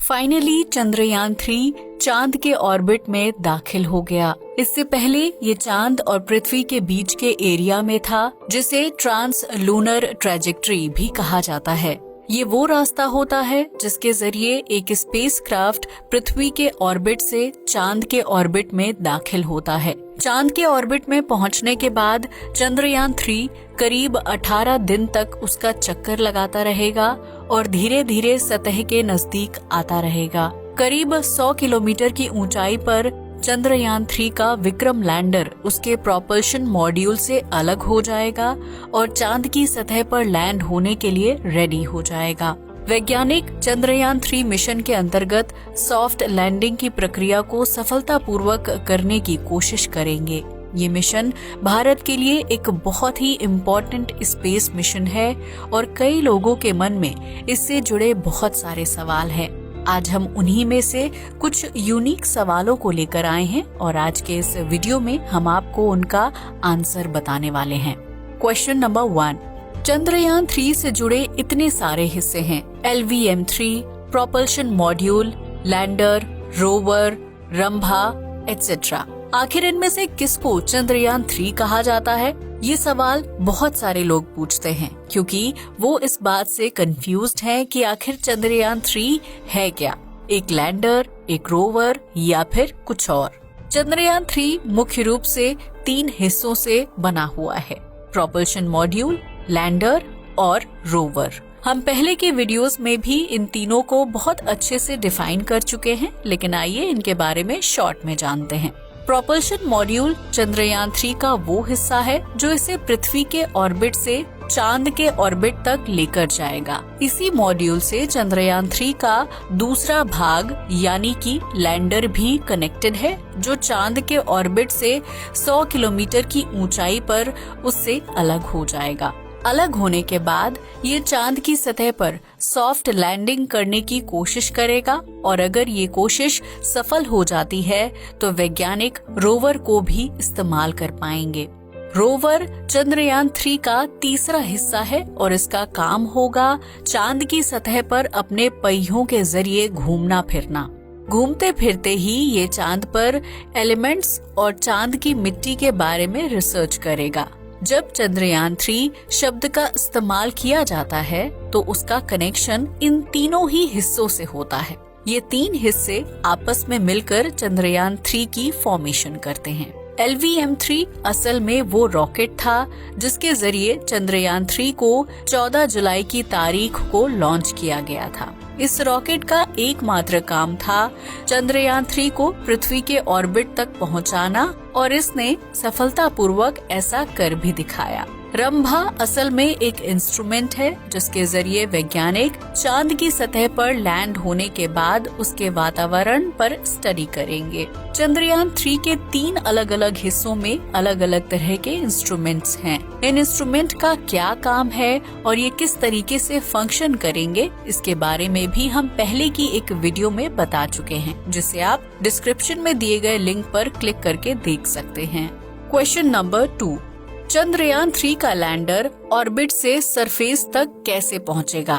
Finally Chandrayaan 3 चांद के orbit में दाखिल हो गया। इससे पहले ये चांद और पृथ्वी के बीच के एरिया में था, जिसे ट्रांस लूनर ट्रैजेक्टरी भी कहा जाता है। ये वो रास्ता होता है जिसके जरिए एक स्पेसक्राफ्ट पृथ्वी के ऑर्बिट से चांद के ऑर्बिट में दाखिल होता है। चांद के ऑर्बिट में पहुंचने के बाद चंद्रयान 3 करीब 18 दिन तक उसका चक्कर लगाता रहेगा और धीरे धीरे सतह के नजदीक आता रहेगा। करीब 100 किलोमीटर की ऊंचाई पर चंद्रयान 3 का विक्रम लैंडर उसके प्रोपल्शन मॉड्यूल से अलग हो जाएगा और चांद की सतह पर लैंड होने के लिए रेडी हो जाएगा। वैज्ञानिक चंद्रयान 3 मिशन के अंतर्गत सॉफ्ट लैंडिंग की प्रक्रिया को सफलतापूर्वक करने की कोशिश करेंगे। ये मिशन भारत के लिए एक बहुत ही इम्पोर्टेंट स्पेस मिशन है और कई लोगों के मन में इससे जुड़े बहुत सारे सवाल हैं। आज हम उन्हीं में से कुछ यूनिक सवालों को लेकर आए हैं और आज के इस वीडियो में हम आपको उनका आंसर बताने वाले हैं। क्वेश्चन नंबर 1, चंद्रयान 3 से जुड़े इतने सारे हिस्से हैं, LVM-3, propulsion module, lander, rover, Rambha etcetera. आखिर इनमें से किसको चंद्रयान 3 कहा जाता है? ये सवाल बहुत सारे लोग पूछते हैं क्योंकि वो इस बात से कंफ्यूज्ड हैं कि आखिर चंद्रयान 3 है क्या, एक लैंडर, एक रोवर या फिर कुछ और। चंद्रयान 3 मुख्य रूप से 3 हिस्सों से बना हुआ है, प्रोपल्शन मॉड्यूल, लैंडर और रोवर। हम पहले के वीडियोस में भी इन तीनों को बहुत अच्छे से डिफाइन कर चुके हैं, लेकिन आइए इनके बारे में शॉर्ट में जानते हैं। प्रोपल्शन मॉड्यूल चंद्रयान 3 का वो हिस्सा है जो इसे पृथ्वी के ऑर्बिट से चांद के ऑर्बिट तक लेकर जाएगा। इसी मॉड्यूल से चंद्रयान 3 का दूसरा भाग यानी कि लैंडर भी कनेक्टेड है, जो चांद के ऑर्बिट से 100 किलोमीटर की ऊंचाई पर उससे अलग हो जाएगा। अलग होने के बाद ये चांद की सतह पर सॉफ्ट लैंडिंग करने की कोशिश करेगा और अगर ये कोशिश सफल हो जाती है तो वैज्ञानिक रोवर को भी इस्तेमाल कर पाएंगे। रोवर चंद्रयान 3 का तीसरा हिस्सा है और इसका काम होगा चांद की सतह पर अपने पहियों के जरिए घूमना फिरना। घूमते फिरते ही ये चांद पर एलिमेंट्स और चांद की मिट्टी के बारे में रिसर्च करेगा। जब चंद्रयान 3 शब्द का इस्तेमाल किया जाता है तो उसका कनेक्शन इन तीनों ही हिस्सों से होता है। ये 3 हिस्से आपस में मिलकर चंद्रयान 3 की फॉर्मेशन करते हैं। LVM-3 असल में वो रॉकेट था जिसके जरिए चंद्रयान 3 को 14 जुलाई की तारीख को लॉन्च किया गया था। इस रॉकेट का एकमात्र काम था चंद्रयान 3 को पृथ्वी के ऑर्बिट तक पहुंचाना और इसने सफलतापूर्वक ऐसा कर भी दिखाया। रंभा असल में एक इंस्ट्रूमेंट है जिसके जरिए वैज्ञानिक चांद की सतह पर लैंड होने के बाद उसके वातावरण पर स्टडी करेंगे। चंद्रयान 3 के 3 अलग अलग हिस्सों में अलग अलग तरह के इंस्ट्रूमेंट्स हैं। इन इंस्ट्रूमेंट का क्या काम है और ये किस तरीके से फंक्शन करेंगे, इसके बारे में भी हम पहले की एक वीडियो में बता चुके हैं, जिसे आप डिस्क्रिप्शन में दिए गए लिंक पर क्लिक करके देख सकते हैं। क्वेश्चन नंबर 2, चंद्रयान 3 का लैंडर ऑर्बिट से सरफेस तक कैसे पहुंचेगा?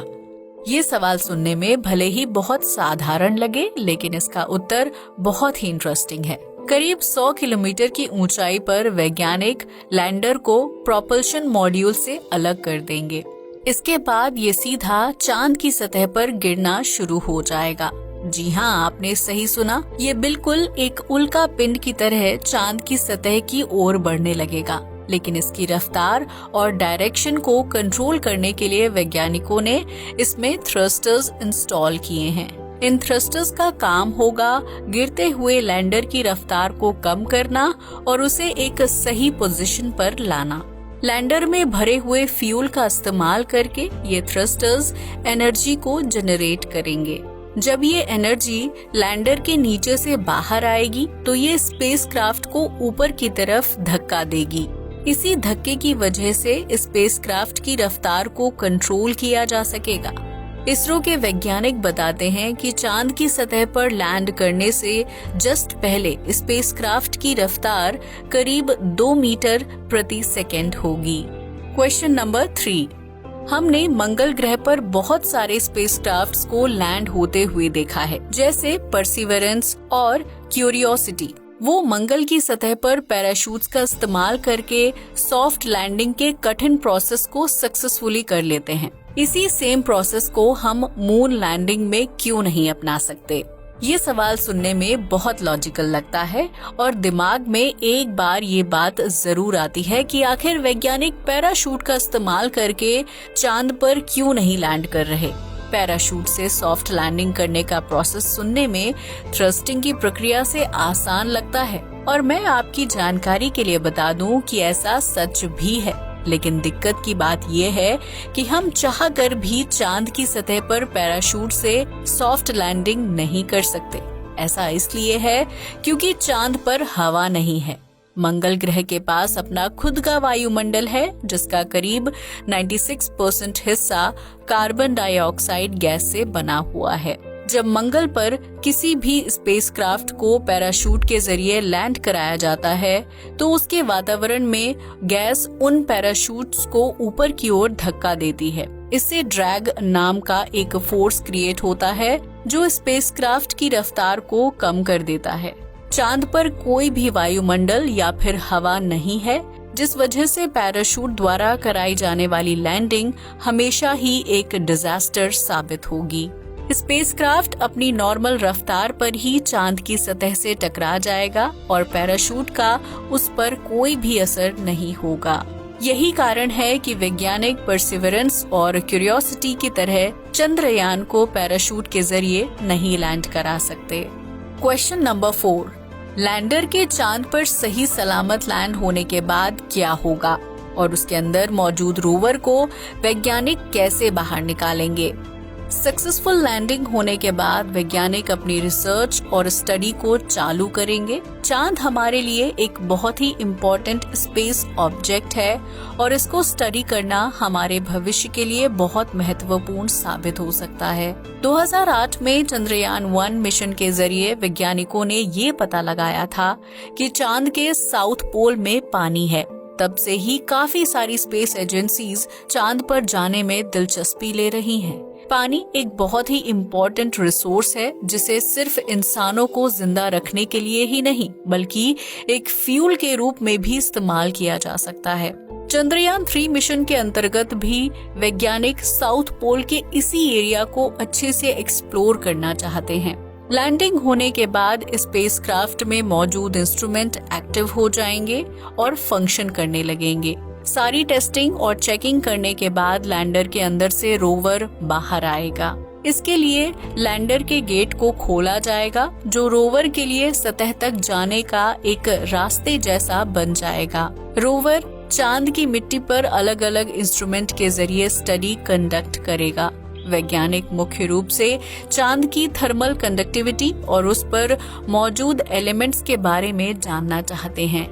ये सवाल सुनने में भले ही बहुत साधारण लगे, लेकिन इसका उत्तर बहुत ही इंटरेस्टिंग है। करीब 100 किलोमीटर की ऊंचाई पर वैज्ञानिक लैंडर को प्रोपल्शन मॉड्यूल से अलग कर देंगे। इसके बाद ये सीधा चांद की सतह पर गिरना शुरू हो जाएगा। जी हाँ, आपने सही सुना, ये बिल्कुल एक उल्का पिंड की तरह चांद की सतह की ओर बढ़ने लगेगा। लेकिन इसकी रफ्तार और डायरेक्शन को कंट्रोल करने के लिए वैज्ञानिकों ने इसमें थ्रस्टर्स इंस्टॉल किए हैं। इन थ्रस्टर्स का काम होगा गिरते हुए लैंडर की रफ्तार को कम करना और उसे एक सही पोजीशन पर लाना। लैंडर में भरे हुए फ्यूल का इस्तेमाल करके ये थ्रस्टर्स एनर्जी को जनरेट करेंगे। जब ये एनर्जी लैंडर के नीचे से बाहर आएगी तो ये स्पेसक्राफ्ट को ऊपर की तरफ धक्का देगी। इसी धक्के की वजह से स्पेसक्राफ्ट की रफ्तार को कंट्रोल किया जा सकेगा। इसरो के वैज्ञानिक बताते हैं कि चांद की सतह पर लैंड करने से जस्ट पहले स्पेसक्राफ्ट की रफ्तार करीब 2 मीटर प्रति सेकंड होगी। क्वेश्चन नंबर 3, हमने मंगल ग्रह पर बहुत सारे स्पेसक्राफ्ट्स को लैंड होते हुए देखा है, जैसे परसिवरेंस और क्यूरियोसिटी। वो मंगल की सतह पर पैराशूट्स का इस्तेमाल करके सॉफ्ट लैंडिंग के कठिन प्रोसेस को सक्सेसफुली कर लेते हैं। इसी सेम प्रोसेस को हम मून लैंडिंग में क्यों नहीं अपना सकते? ये सवाल सुनने में बहुत लॉजिकल लगता है और दिमाग में एक बार ये बात जरूर आती है कि आखिर वैज्ञानिक पैराशूट का इस्तेमाल करके चांद पर क्यों नहीं लैंड कर रहे। पैराशूट से सॉफ्ट लैंडिंग करने का प्रोसेस सुनने में थ्रस्टिंग की प्रक्रिया से आसान लगता है और मैं आपकी जानकारी के लिए बता दूं कि ऐसा सच भी है। लेकिन दिक्कत की बात यह है कि हम चाह कर भी चांद की सतह पर पैराशूट से सॉफ्ट लैंडिंग नहीं कर सकते। ऐसा इसलिए है क्योंकि चांद पर हवा नहीं है। मंगल ग्रह के पास अपना खुद का वायुमंडल है, जिसका करीब 96% हिस्सा कार्बन डाइऑक्साइड गैस से बना हुआ है। जब मंगल पर किसी भी स्पेसक्राफ्ट को पैराशूट के जरिए लैंड कराया जाता है तो उसके वातावरण में गैस उन पैराशूट्स को ऊपर की ओर धक्का देती है। इससे ड्रैग नाम का एक फोर्स क्रिएट होता है जो स्पेसक्राफ्ट की रफ्तार को कम कर देता है। चांद पर कोई भी वायुमंडल या फिर हवा नहीं है, जिस वजह से पैराशूट द्वारा कराई जाने वाली लैंडिंग हमेशा ही एक डिजास्टर साबित होगी। स्पेसक्राफ्ट अपनी नॉर्मल रफ्तार पर ही चांद की सतह से टकरा जाएगा और पैराशूट का उस पर कोई भी असर नहीं होगा। यही कारण है कि वैज्ञानिक परसिवरेंस और क्यूरियोसिटी की तरह चंद्रयान को पैराशूट के जरिए नहीं लैंड करा सकते। क्वेश्चन नंबर 4, लैंडर के चांद पर सही सलामत लैंड होने के बाद क्या होगा और उसके अंदर मौजूद रोवर को वैज्ञानिक कैसे बाहर निकालेंगे? सक्सेसफुल लैंडिंग होने के बाद वैज्ञानिक अपनी रिसर्च और स्टडी को चालू करेंगे। चांद हमारे लिए एक बहुत ही इम्पोर्टेंट स्पेस ऑब्जेक्ट है और इसको स्टडी करना हमारे भविष्य के लिए बहुत महत्वपूर्ण साबित हो सकता है। 2008 में चंद्रयान 1 मिशन के जरिए वैज्ञानिकों ने ये पता लगाया था कि चांद के साउथ पोल में पानी है। तब से ही काफी सारी स्पेस एजेंसीज चांद पर जाने में दिलचस्पी ले रही हैं। पानी एक बहुत ही इम्पोर्टेंट रिसोर्स है जिसे सिर्फ इंसानों को जिंदा रखने के लिए ही नहीं बल्कि एक फ्यूल के रूप में भी इस्तेमाल किया जा सकता है। चंद्रयान 3 मिशन के अंतर्गत भी वैज्ञानिक साउथ पोल के इसी एरिया को अच्छे से एक्सप्लोर करना चाहते हैं। लैंडिंग होने के बाद स्पेसक्राफ्ट में मौजूद इंस्ट्रूमेंट एक्टिव हो जाएंगे और फंक्शन करने लगेंगे। सारी टेस्टिंग और चेकिंग करने के बाद लैंडर के अंदर से रोवर बाहर आएगा। इसके लिए लैंडर के गेट को खोला जाएगा जो रोवर के लिए सतह तक जाने का एक रास्ते जैसा बन जाएगा। रोवर चांद की मिट्टी पर अलग अलग इंस्ट्रूमेंट के जरिए स्टडी कंडक्ट करेगा। वैज्ञानिक मुख्य रूप से चांद की थर्मल कंडक्टिविटी और उस पर मौजूद एलिमेंट्स के बारे में जानना चाहते हैं।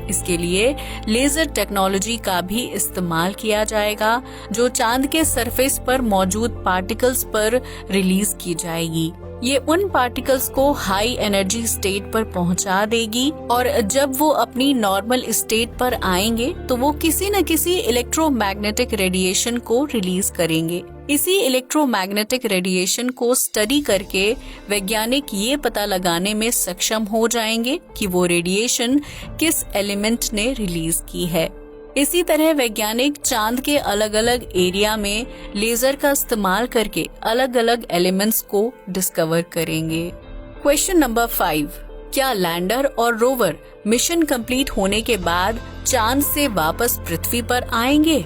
इसके लिए लेजर टेक्नोलॉजी का भी इस्तेमाल किया जाएगा जो चांद के सरफेस पर मौजूद पार्टिकल्स पर रिलीज की जाएगी। ये उन पार्टिकल्स को हाई एनर्जी स्टेट पर पहुंचा देगी और जब वो अपनी नॉर्मल स्टेट पर आएंगे तो वो किसी न किसी इलेक्ट्रोमैग्नेटिक रेडिएशन को रिलीज करेंगे। इसी इलेक्ट्रोमैग्नेटिक रेडिएशन को स्टडी करके वैज्ञानिक ये पता लगाने में सक्षम हो जाएंगे कि वो रेडिएशन किस एलिमेंट ने रिलीज की है। इसी तरह वैज्ञानिक चांद के अलग अलग एरिया में लेजर का इस्तेमाल करके अलग अलग एलिमेंट्स को डिस्कवर करेंगे। क्वेश्चन नंबर 5, क्या लैंडर और रोवर मिशन कंप्लीट होने के बाद चांद से वापस पृथ्वी पर आएंगे?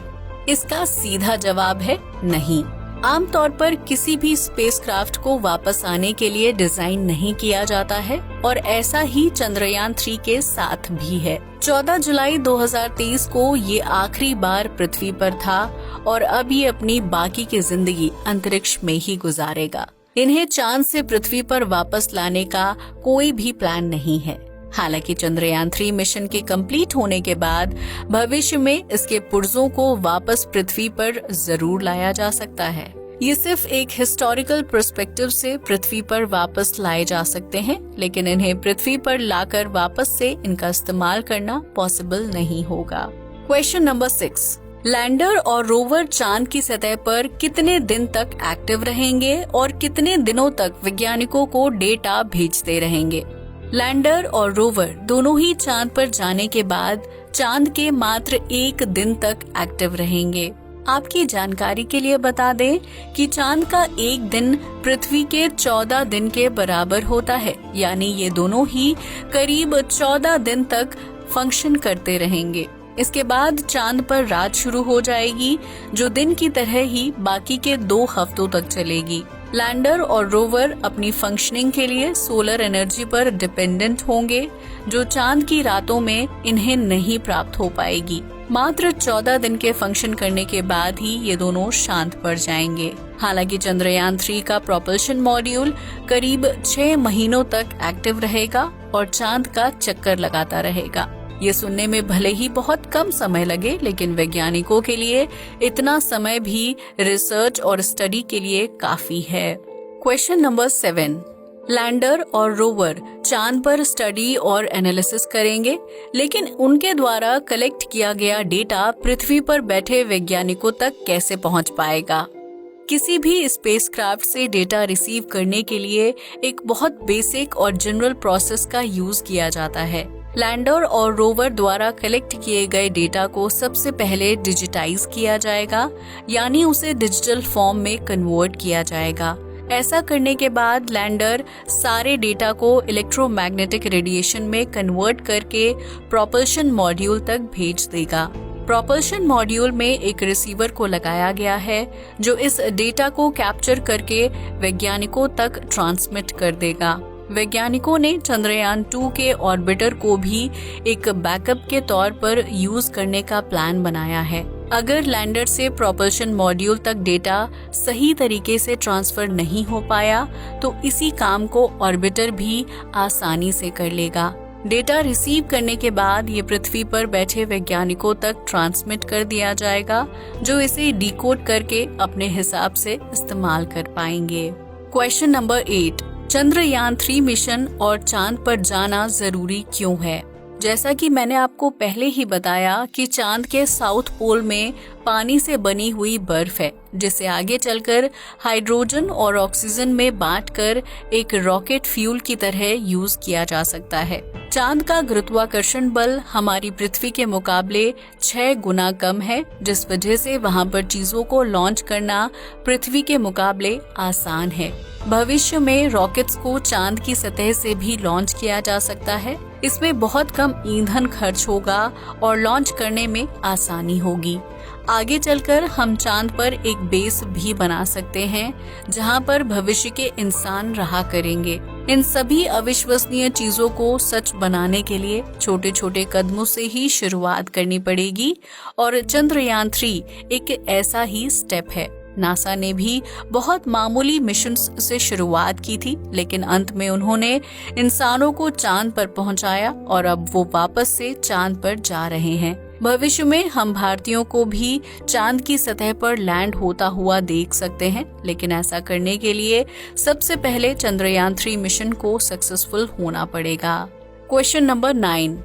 इसका सीधा जवाब है नहीं। आमतौर पर किसी भी स्पेसक्राफ्ट को वापस आने के लिए डिजाइन नहीं किया जाता है और ऐसा ही चंद्रयान 3 के साथ भी है। 14 जुलाई 2023 को ये आखिरी बार पृथ्वी पर था और अब ये अपनी बाकी की जिंदगी अंतरिक्ष में ही गुजारेगा। इन्हें चांद से पृथ्वी पर वापस लाने का कोई भी प्लान नहीं है। हालांकि चंद्रयान 3 मिशन के कंप्लीट होने के बाद भविष्य में इसके पुर्जों को वापस पृथ्वी पर जरूर लाया जा सकता है। ये सिर्फ एक हिस्टोरिकल पर्सपेक्टिव से पृथ्वी पर वापस लाए जा सकते हैं, लेकिन इन्हें पृथ्वी पर लाकर वापस से इनका इस्तेमाल करना पॉसिबल नहीं होगा। क्वेश्चन नंबर 6, लैंडर और रोवर चांद की सतह पर कितने दिन तक एक्टिव रहेंगे और कितने दिनों तक वैज्ञानिकों को डेटा भेजते रहेंगे। लैंडर और रोवर दोनों ही चांद पर जाने के बाद चांद के मात्र 1 दिन तक एक्टिव रहेंगे। आपकी जानकारी के लिए बता दें कि चांद का 1 दिन पृथ्वी के 14 दिन के बराबर होता है, यानी ये दोनों ही करीब 14 दिन तक फंक्शन करते रहेंगे। इसके बाद चांद पर रात शुरू हो जाएगी, जो दिन की तरह ही बाकी के 2 हफ्तों तक चलेगी। लैंडर और रोवर अपनी फंक्शनिंग के लिए सोलर एनर्जी पर डिपेंडेंट होंगे, जो चांद की रातों में इन्हें नहीं प्राप्त हो पाएगी। मात्र 14 दिन के फंक्शन करने के बाद ही ये दोनों शांत पड़ जाएंगे। हालांकि चंद्रयान 3 का प्रोपल्शन मॉड्यूल करीब 6 महीनों तक एक्टिव रहेगा और चांद का चक्कर लगाता रहेगा। ये सुनने में भले ही बहुत कम समय लगे, लेकिन वैज्ञानिकों के लिए इतना समय भी रिसर्च और स्टडी के लिए काफी है। क्वेश्चन नंबर 7, लैंडर और रोवर चांद पर स्टडी और एनालिसिस करेंगे, लेकिन उनके द्वारा कलेक्ट किया गया डेटा पृथ्वी पर बैठे वैज्ञानिकों तक कैसे पहुंच पाएगा। किसी भी स्पेसक्राफ्ट से डेटा रिसीव करने के लिए एक बहुत बेसिक और जनरल प्रोसेस का यूज किया जाता है। लैंडर और रोवर द्वारा कलेक्ट किए गए डेटा को सबसे पहले डिजिटाइज किया जाएगा, यानी उसे डिजिटल फॉर्म में कन्वर्ट किया जाएगा। ऐसा करने के बाद लैंडर सारे डेटा को इलेक्ट्रोमैग्नेटिक रेडिएशन में कन्वर्ट करके प्रोपल्शन मॉड्यूल तक भेज देगा। प्रोपल्शन मॉड्यूल में एक रिसीवर को लगाया गया है, जो इस डेटा को कैप्चर करके वैज्ञानिकों तक ट्रांसमिट कर देगा। वैज्ञानिकों ने चंद्रयान 2 के ऑर्बिटर को भी एक बैकअप के तौर पर यूज करने का प्लान बनाया है। अगर लैंडर से प्रोपल्शन मॉड्यूल तक डेटा सही तरीके से ट्रांसफर नहीं हो पाया, तो इसी काम को ऑर्बिटर भी आसानी से कर लेगा। डेटा रिसीव करने के बाद ये पृथ्वी पर बैठे वैज्ञानिकों तक ट्रांसमिट कर दिया जाएगा, जो इसे डिकोड करके अपने हिसाब से इस्तेमाल कर पाएंगे। क्वेश्चन नंबर 8, चंद्रयान 3 मिशन और चांद पर जाना जरूरी क्यों है। जैसा कि मैंने आपको पहले ही बताया कि चांद के साउथ पोल में पानी से बनी हुई बर्फ है, जिसे आगे चलकर हाइड्रोजन और ऑक्सीजन में बांटकर एक रॉकेट फ्यूल की तरह यूज किया जा सकता है। चांद का गुरुत्वाकर्षण बल हमारी पृथ्वी के मुकाबले 6 गुना कम है, जिस वजह से वहां पर चीजों को लॉन्च करना पृथ्वी के मुकाबले आसान है। भविष्य में रॉकेट्स को चांद की सतह से भी लॉन्च किया जा सकता है। इसमें बहुत कम ईंधन खर्च होगा और लॉन्च करने में आसानी होगी। आगे चलकर हम चांद पर एक बेस भी बना सकते हैं, जहां पर भविष्य के इंसान रहा करेंगे। इन सभी अविश्वसनीय चीजों को सच बनाने के लिए छोटे छोटे कदमों से ही शुरुआत करनी पड़ेगी, और चंद्रयान 3 एक ऐसा ही स्टेप है। नासा ने भी बहुत मामूली मिशन से शुरुआत की थी, लेकिन अंत में उन्होंने इंसानों को चांद पर पहुंचाया और अब वो वापस से चांद पर जा रहे हैं। भविष्य में हम भारतीयों को भी चांद की सतह पर लैंड होता हुआ देख सकते हैं, लेकिन ऐसा करने के लिए सबसे पहले चंद्रयान 3 मिशन को सक्सेसफुल होना पड़ेगा। क्वेश्चन नंबर 9,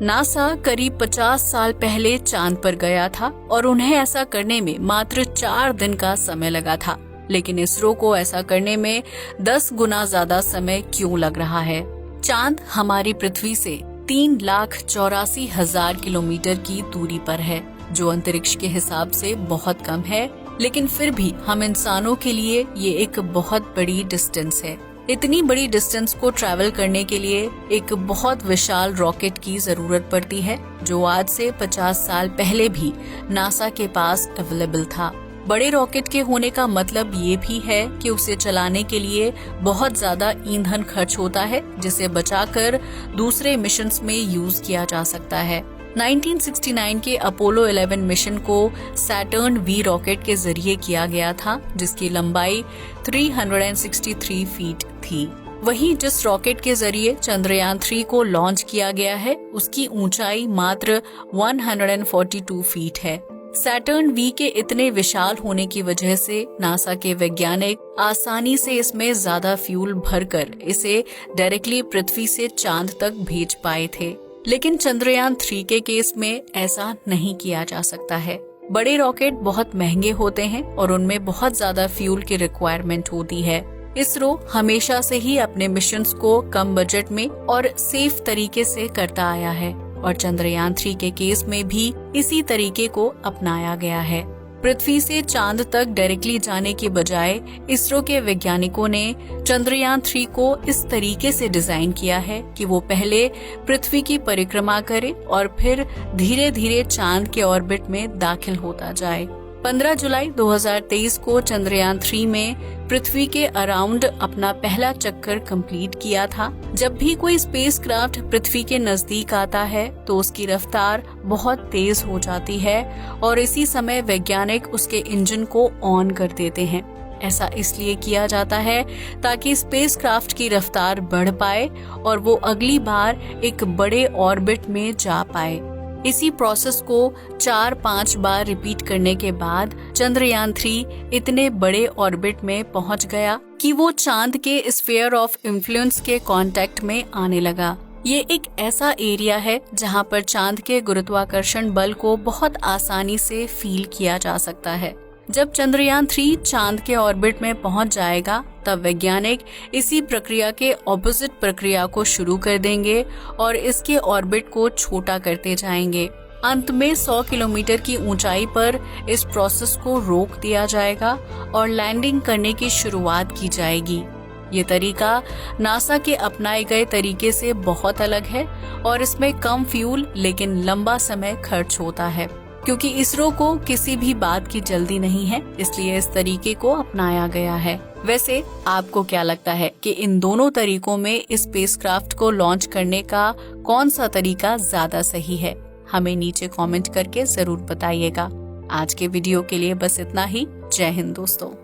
नासा करीब 50 साल पहले चांद पर गया था और उन्हें ऐसा करने में मात्र 4 दिन का समय लगा था, लेकिन इसरो को ऐसा करने में 10 गुना ज्यादा समय क्यों लग रहा है। चांद हमारी पृथ्वी से 3,84,000 किलोमीटर की दूरी पर है, जो अंतरिक्ष के हिसाब से बहुत कम है, लेकिन फिर भी हम इंसानों के लिए ये एक बहुत बड़ी डिस्टेंस है। इतनी बड़ी डिस्टेंस को ट्रैवल करने के लिए एक बहुत विशाल रॉकेट की जरूरत पड़ती है, जो आज से 50 साल पहले भी नासा के पास अवेलेबल था। बड़े रॉकेट के होने का मतलब ये भी है कि उसे चलाने के लिए बहुत ज्यादा ईंधन खर्च होता है, जिसे बचाकर दूसरे मिशंस में यूज किया जा सकता है। 1969 के अपोलो 11 मिशन को सैटर्न वी रॉकेट के जरिए किया गया था, जिसकी लंबाई 363 फीट थी। वहीं जिस रॉकेट के जरिए चंद्रयान 3 को लॉन्च किया गया है, उसकी ऊंचाई मात्र 142 फीट है। सैटर्न वी के इतने विशाल होने की वजह से नासा के वैज्ञानिक आसानी से इसमें ज्यादा फ्यूल भरकर इसे डायरेक्टली पृथ्वी से चांद तक भेज पाए थे, लेकिन चंद्रयान 3 के केस में ऐसा नहीं किया जा सकता है। बड़े रॉकेट बहुत महंगे होते हैं और उनमें बहुत ज्यादा फ्यूल की रिक्वायरमेंट होती है। इसरो हमेशा से ही अपने मिशंस को कम बजट में और सेफ तरीके से करता आया है और चंद्रयान 3 के केस में भी इसी तरीके को अपनाया गया है। पृथ्वी से चांद तक डायरेक्टली जाने के बजाय इसरो के वैज्ञानिकों ने चंद्रयान 3 को इस तरीके से डिजाइन किया है कि वो पहले पृथ्वी की परिक्रमा करे और फिर धीरे धीरे चांद के ऑर्बिट में दाखिल होता जाए। 15 जुलाई 2023 को चंद्रयान 3 में पृथ्वी के अराउंड अपना पहला चक्कर कंप्लीट किया था। जब भी कोई स्पेसक्राफ्ट पृथ्वी के नजदीक आता है तो उसकी रफ्तार बहुत तेज हो जाती है और इसी समय वैज्ञानिक उसके इंजन को ऑन कर देते हैं। ऐसा इसलिए किया जाता है ताकि स्पेसक्राफ्ट की रफ्तार बढ़ पाए और वो अगली बार एक बड़े ऑर्बिट में जा पाए। इसी प्रोसेस को 4-5 बार रिपीट करने के बाद चंद्रयान 3 इतने बड़े ऑर्बिट में पहुंच गया कि वो चांद के स्फीयर ऑफ इन्फ्लुएंस के कांटेक्ट में आने लगा। ये एक ऐसा एरिया है जहां पर चांद के गुरुत्वाकर्षण बल को बहुत आसानी से फील किया जा सकता है। जब चंद्रयान 3 चांद के ऑर्बिट में पहुंच जाएगा तब वैज्ञानिक इसी प्रक्रिया के ऑपोजिट प्रक्रिया को शुरू कर देंगे और इसके ऑर्बिट को छोटा करते जाएंगे। अंत में 100 किलोमीटर की ऊंचाई पर इस प्रोसेस को रोक दिया जाएगा और लैंडिंग करने की शुरुआत की जाएगी। ये तरीका नासा के अपनाए गए तरीके से बहुत अलग है और इसमें कम फ्यूल लेकिन लंबा समय खर्च होता है। क्योंकि इसरो को किसी भी बात की जल्दी नहीं है, इसलिए इस तरीके को अपनाया गया है। वैसे आपको क्या लगता है कि इन दोनों तरीकों में इस स्पेसक्राफ्ट को लॉन्च करने का कौन सा तरीका ज्यादा सही है? हमें नीचे कमेंट करके जरूर बताइएगा। आज के वीडियो के लिए बस इतना ही। जय हिंद दोस्तों।